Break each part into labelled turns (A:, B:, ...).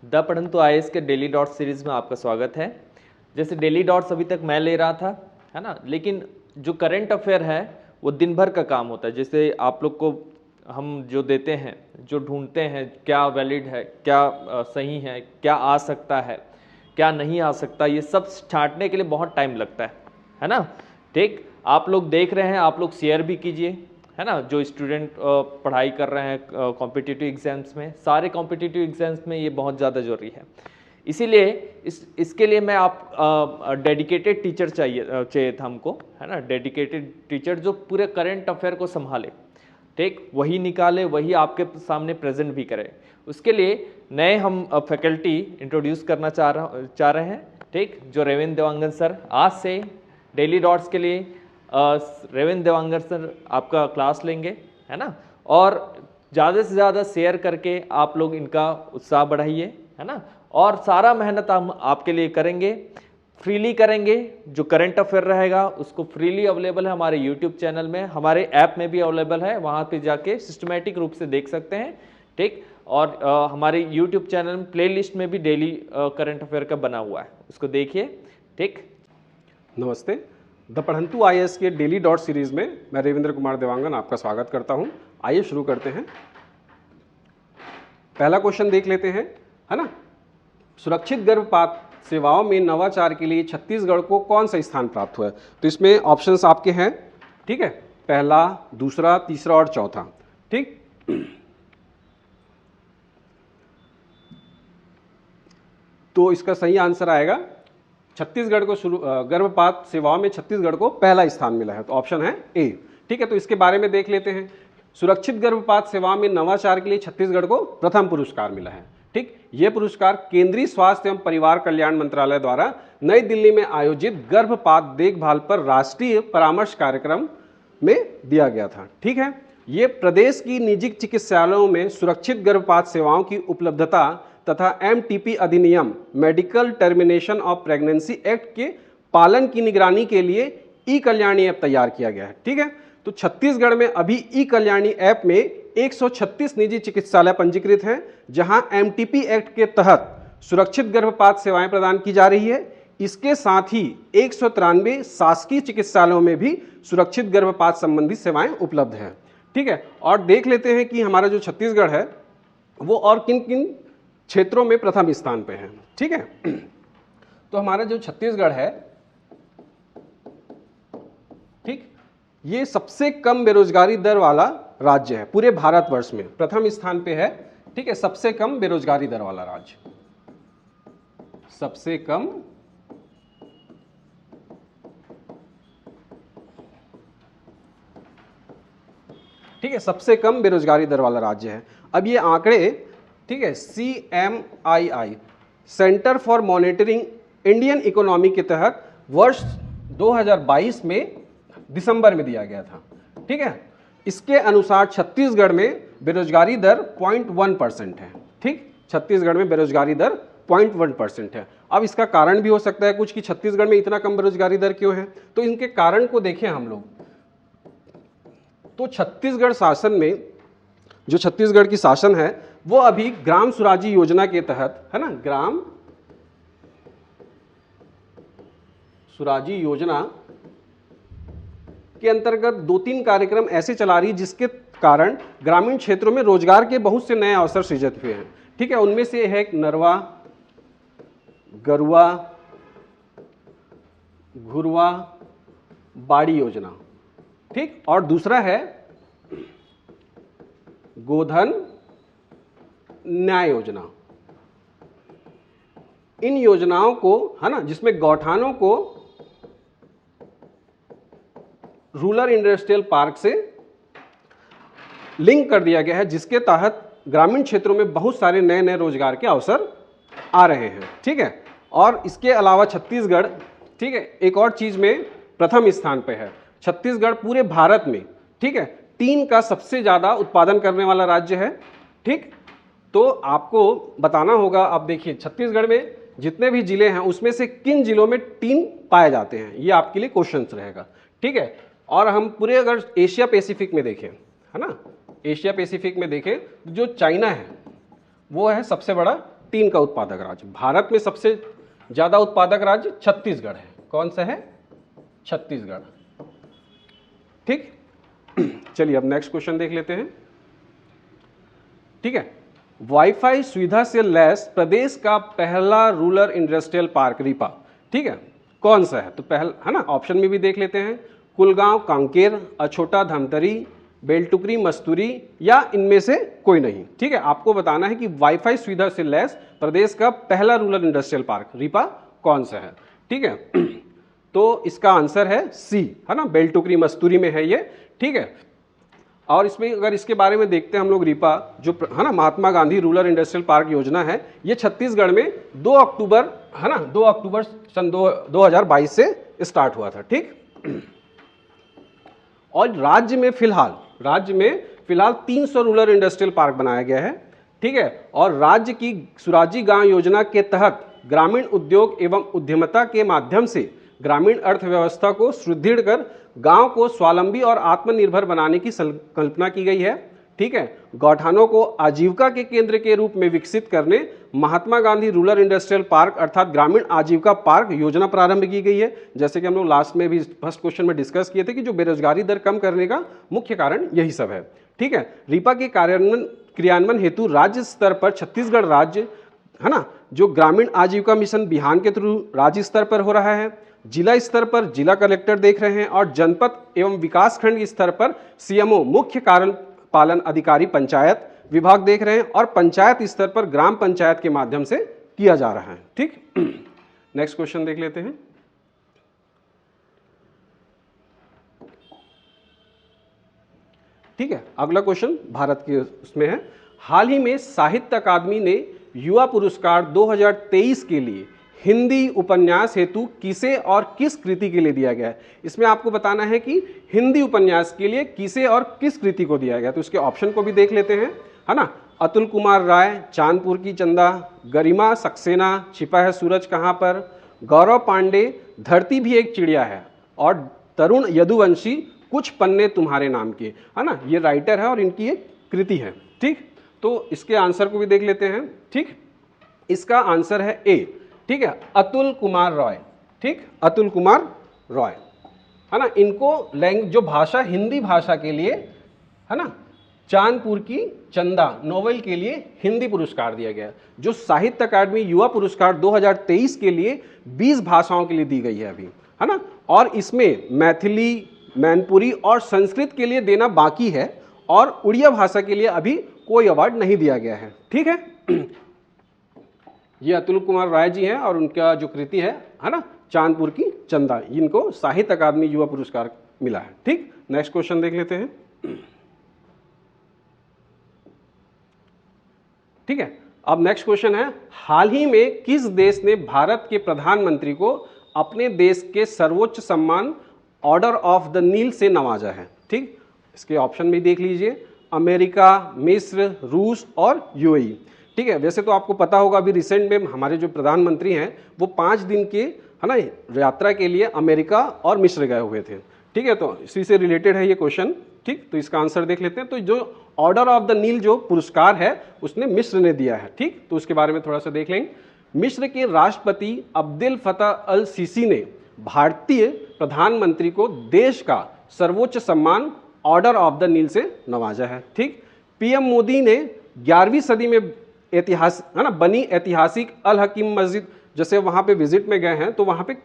A: The पढ़ंतु IAS के daily dots series में आपका स्वागत है। जैसे डेली डॉट्स अभी तक मैं ले रहा था, है ना, लेकिन जो करंट अफेयर है वो दिन भर का काम होता है। जैसे आप लोग को हम जो देते हैं, जो ढूंढते हैं क्या वैलिड है, क्या सही है, क्या आ सकता है, क्या नहीं आ सकता, ये सब छांटने के लिए बहुत टाइम लगता है ना। ठीक, आप लोग देख रहे हैं, आप लोग शेयर भी कीजिए, है ना। जो स्टूडेंट पढ़ाई कर रहे हैं कॉम्पिटिटिव एग्जाम्स में, सारे कॉम्पिटिटिव एग्जाम्स में ये बहुत ज़्यादा ज़रूरी है। इसीलिए इसके लिए मैं आप डेडिकेटेड टीचर चाहिए था हमको, है ना। डेडिकेटेड टीचर जो पूरे करंट अफेयर को संभाले, ठीक, वही निकाले, वही आपके सामने प्रेजेंट भी करे। उसके लिए नए हम फैकल्टी इंट्रोड्यूस करना चाह रहे हैं, ठीक, जो रेवेंद्र देवांगन सर आज से डेली डॉट्स के लिए रेवेंद्र देवांगन सर आपका क्लास लेंगे, है ना। और ज़्यादा से ज़्यादा शेयर करके आप लोग इनका उत्साह बढ़ाइए, है ना। और सारा मेहनत हम आपके लिए करेंगे, फ्रीली करेंगे। जो करंट अफेयर रहेगा उसको फ्रीली अवेलेबल है हमारे यूट्यूब चैनल में, हमारे ऐप में भी अवेलेबल है, वहाँ पे जाके सिस्टमेटिक रूप से देख सकते हैं, ठीक। और हमारे यूट्यूब चैनल में प्लेलिस्ट में भी डेली करंट अफेयर का बना हुआ है, उसको देखिए, ठीक।
B: नमस्ते, द पढ़ंतु आईएएस के डेली डॉट सीरीज में मैं रेवेंद्र कुमार देवांगन आपका स्वागत करता हूं। आइए शुरू करते हैं। पहला क्वेश्चन देख लेते हैं, है ना। सुरक्षित गर्भपात सेवाओं में नवाचार के लिए छत्तीसगढ़ को कौन सा स्थान प्राप्त हुआ है? तो इसमें ऑप्शंस आपके हैं, ठीक है, पहला, दूसरा, तीसरा और चौथा, ठीक। तो इसका सही आंसर आएगा छत्तीसगढ़ को गर्भपात सेवाओं में छत्तीसगढ़ को पहला स्थान मिला है, तो ऑप्शन है ए, ठीक है। तो इसके बारे में देख लेते हैं। सुरक्षित गर्भपात सेवाओं में नवाचार के लिए छत्तीसगढ़ को प्रथम पुरस्कार मिला है, ठीक। यह पुरस्कार केंद्रीय स्वास्थ्य एवं परिवार कल्याण मंत्रालय द्वारा नई दिल्ली में आयोजित गर्भपात देखभाल पर राष्ट्रीय परामर्श कार्यक्रम में दिया गया था, ठीक है। ये प्रदेश की निजी चिकित्सालयों में सुरक्षित गर्भपात सेवाओं की उपलब्धता तथा एमटीपी अधिनियम medical termination of pregnancy act के पालन की निगरानी के लिए ई कल्याणी ऐप तैयार किया गया है, ठीक है। तो छत्तीसगढ़ में अभी ई कल्याणी ऐप में 136 निजी चिकित्सालय पंजीकृत हैं, जहां एमटीपी एक्ट के तहत सुरक्षित गर्भपात सेवाएं प्रदान की जा रही है। इसके साथ ही 193 शासकीय चिकित्सालयों में भी सुरक्षित गर्भपात संबंधी सेवाएं उपलब्ध हैं, ठीक है। और देख लेते हैं कि हमारा जो छत्तीसगढ़ है वो और किन किन क्षेत्रों में प्रथम स्थान पे है, ठीक है। तो हमारा जो छत्तीसगढ़ है, ठीक, ये सबसे कम बेरोजगारी दर वाला राज्य है पूरे भारतवर्ष में, प्रथम स्थान पे है, ठीक है। सबसे कम बेरोजगारी दर वाला राज्य, सबसे कम ठीक है, सबसे कम बेरोजगारी दर वाला राज्य है। अब ये आंकड़े, ठीक है, CMII centre for monitoring Indian economy के तहत वर्ष 2022 में दिसंबर में दिया गया था, ठीक है। इसके अनुसार छत्तीसगढ़ में बेरोजगारी दर 0.1% है, ठीक। छत्तीसगढ़ में बेरोजगारी दर 0.1% है। अब इसका कारण भी हो सकता है कुछ कि छत्तीसगढ़ में इतना कम बेरोजगारी दर क्यों है, तो इनके कारण को देखें हम लोग। तो छत्तीसगढ़ शासन में, जो छत्तीसगढ़ की शासन है वो अभी ग्राम स्वराज योजना के तहत, है ना, ग्राम स्वराज योजना के अंतर्गत 2-3 कार्यक्रम ऐसे चला रही जिसके कारण ग्रामीण क्षेत्रों में रोजगार के बहुत से नए अवसर सृजित हुए हैं, ठीक है। उनमें से है नरवा, गरुआ, घुरवा, बाड़ी योजना, ठीक। और दूसरा है गोधन न्याय योजना। इन योजनाओं को, है ना, जिसमें गौठानों को रूरल इंडस्ट्रियल पार्क से लिंक कर दिया गया है, जिसके तहत ग्रामीण क्षेत्रों में बहुत सारे नए नए रोजगार के अवसर आ रहे हैं, ठीक है। और इसके अलावा छत्तीसगढ़, ठीक है, एक और चीज में प्रथम स्थान पे है। छत्तीसगढ़ पूरे भारत में, ठीक है, टीन का सबसे ज्यादा उत्पादन करने वाला राज्य है, ठीक। तो आपको बताना होगा, आप देखिए छत्तीसगढ़ में जितने भी जिले हैं उसमें से किन जिलों में टीन पाए जाते हैं, ये आपके लिए क्वेश्चन रहेगा, ठीक है। और हम पूरे अगर एशिया पैसिफिक में देखें, है ना, एशिया पैसिफिक में देखें, जो चाइना है वो है सबसे बड़ा 3 का उत्पादक राज्य। भारत में सबसे ज्यादा उत्पादक राज्य छत्तीसगढ़ है। कौन सा है? छत्तीसगढ़। ठीक, चलिए अब नेक्स्ट क्वेश्चन देख लेते हैं। ठीक है, वाईफाई सुविधा से लैस प्रदेश का पहला रूरल इंडस्ट्रियल पार्क रीपा, ठीक है, कौन सा है? तो पहला है ना, ऑप्शन में भी देख लेते हैं, कुलगांव, कांकेर, अछोटा, धमतरी, बेलटुकरी, मस्तूरी या इनमें से कोई नहीं। ठीक है, आपको बताना है कि वाईफाई सुविधा से लैस प्रदेश का पहला रूरल इंडस्ट्रियल पार्क रीपा कौन सा है। ठीक है, तो इसका आंसर है सी, है ना, बेलटुकरी मस्तूरी में है ये। ठीक है, और इसमें अगर इसके बारे में देखते हैं हम लोग, रीपा जो है ना Mahatma Gandhi rural industrial park योजना है, ये छत्तीसगढ़ में 2 अक्टूबर है ना 2 अक्टूबर सन 2022 से स्टार्ट हुआ था। ठीक, और राज्य में फिलहाल 300 रूरल इंडस्ट्रियल पार्क बनाया गया है। ठीक है, और राज्य की सुराजी गांव योजना के तहत ग्रामीण उद्योग एवं उद्यमिता के माध्यम से ग्रामीण अर्थव्यवस्था को सुदृढ़ कर गांव को स्वावलंबी और आत्मनिर्भर बनाने की कल्पना की गई है। ठीक है, गौठानों को आजीविका के केंद्र के रूप में विकसित करने Mahatma Gandhi rural industrial park अर्थात ग्रामीण आजीविका पार्क योजना प्रारंभ की गई है। जैसे कि हम लोग लास्ट में भी फर्स्ट क्वेश्चन में डिस्कस किए थे कि जो बेरोजगारी दर कम करने का मुख्य कारण यही सब है। ठीक है, रीपा के क्रियान्वयन हेतु राज्य स्तर पर छत्तीसगढ़ राज्य है ना जो ग्रामीण आजीविका मिशन बिहान के थ्रू राज्य स्तर पर हो रहा है, जिला स्तर पर जिला कलेक्टर देख रहे हैं, और जनपद एवं विकास खंड स्तर पर सीएमओ मुख्य कार्य पालन अधिकारी पंचायत विभाग देख रहे हैं, और पंचायत स्तर पर ग्राम पंचायत के माध्यम से किया जा रहा है। ठीक, नेक्स्ट क्वेश्चन देख लेते हैं। ठीक है, अगला क्वेश्चन भारत के उसमें है, हाल ही में साहित्य अकादमी ने युवा पुरस्कार 2023 के लिए हिंदी उपन्यास हेतु किसे और किस कृति के लिए दिया गया है। इसमें आपको बताना है कि हिंदी उपन्यास के लिए किसे और किस कृति को दिया गया। तो इसके ऑप्शन को भी देख लेते हैं, है ना, अतुल कुमार राय, चांदपुर की चंदा, गरिमा सक्सेना, छिपा है सूरज कहाँ पर, गौरव पांडे, धरती भी एक चिड़िया है, और तरुण यदुवंशी, कुछ पन्ने तुम्हारे नाम के, है ना, ये राइटर है और इनकी एक कृति है। ठीक, तो इसके आंसर को भी देख लेते हैं। ठीक, इसका आंसर है ए। ठीक है, अतुल कुमार रॉय। ठीक, अतुल कुमार रॉय, है ना, इनको जो भाषा हिंदी भाषा के लिए है ना चांदपुर की चंदा नोवेल के लिए हिंदी पुरस्कार दिया गया, जो साहित्य अकादमी युवा पुरस्कार 2023 के लिए 20 भाषाओं के लिए दी गई है अभी, है ना, और इसमें मैथिली, मैनपुरी और संस्कृत के लिए देना बाकी है, और उड़िया भाषा के लिए अभी कोई अवार्ड नहीं दिया गया है। ठीक है, ये अतुल कुमार राय जी हैं और उनका जो कृति है ना चांदपुर की चंदा, इनको साहित्य अकादमी युवा पुरस्कार मिला है। ठीक, नेक्स्ट क्वेश्चन देख लेते हैं। ठीक है, अब नेक्स्ट क्वेश्चन है, हाल ही में किस देश ने भारत के प्रधानमंत्री को अपने देश के सर्वोच्च सम्मान ऑर्डर ऑफ द नील से नवाजा है। ठीक, इसके ऑप्शन भी देख लीजिए, अमेरिका, मिस्र, रूस और यूएई। ठीक है, वैसे तो आपको पता होगा अभी रिसेंट में हमारे जो प्रधानमंत्री हैं वो 5 दिन के है ना यात्रा के लिए अमेरिका और मिस्र गए हुए थे। ठीक है, तो इसी से रिलेटेड है ये क्वेश्चन। ठीक, तो इसका आंसर देख लेते हैं। तो जो ऑर्डर ऑफ द नील जो पुरस्कार है उसने मिस्र ने दिया है। ठीक, तो उसके बारे में थोड़ा सा देख लेंगे। मिस्र के राष्ट्रपति अब्देल फतह अल सीसी ने भारतीय प्रधानमंत्री को देश का सर्वोच्च सम्मान ऑर्डर ऑफ द नील से नवाजा है। ठीक, पीएम मोदी ने 11वीं सदी में ऐतिहासिक है ना बनी ऐतिहासिक अल हकीम मस्जिद, जैसे वहाँ पे विजिट में गए हैं तो वहाँ पे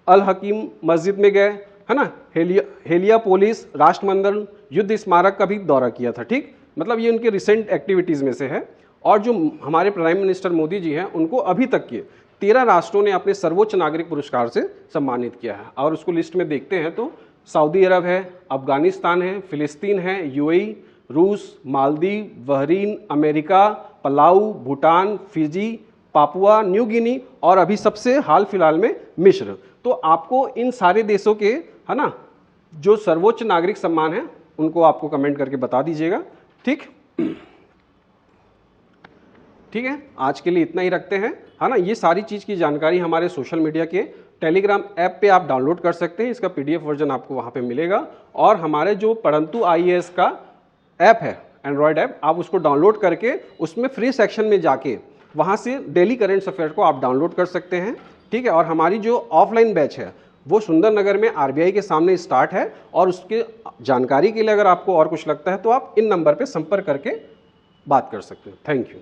B: अल हकीम मस्जिद में गए, है ना, हेलियापोलिस राष्ट्रमंडल युद्ध स्मारक का भी दौरा किया था। ठीक, मतलब ये उनके रिसेंट एक्टिविटीज़ में से है। और जो हमारे प्राइम मिनिस्टर मोदी जी हैं उनको अभी तक के 13 राष्ट्रों ने अपने सर्वोच्च नागरिक पुरस्कार से सम्मानित किया है। और उसको लिस्ट में देखते हैं तो सऊदी अरब है, अफगानिस्तान है, फिलिस्तीन है, यूएई, रूस, Maldives, Bahrain, America, Palau, Bhutan, Fiji, Papua New Guinea और अभी सबसे हाल फिलहाल में मिस्र। तो आपको इन सारे देशों के है ना जो सर्वोच्च नागरिक सम्मान है उनको आपको कमेंट करके बता दीजिएगा। ठीक, ठीक है, आज के लिए इतना ही रखते हैं, है ना। ये सारी चीज़ की जानकारी हमारे सोशल मीडिया के टेलीग्राम ऐप पे आप डाउनलोड कर सकते हैं, इसका पीडीएफ वर्जन आपको वहाँ पे मिलेगा। और हमारे जो परंतु आईएएस का ऐप है एंड्रॉयड ऐप, आप उसको डाउनलोड करके उसमें फ्री सेक्शन में जाके वहाँ से डेली करेंट अफेयर को आप डाउनलोड कर सकते हैं। ठीक है, और हमारी जो ऑफलाइन बैच है वो सुंदरनगर में आरबीआई के सामने स्टार्ट है, और उसके जानकारी के लिए अगर आपको और कुछ लगता है तो आप इन नंबर पे संपर्क करके बात कर सकते हैं। Thank you.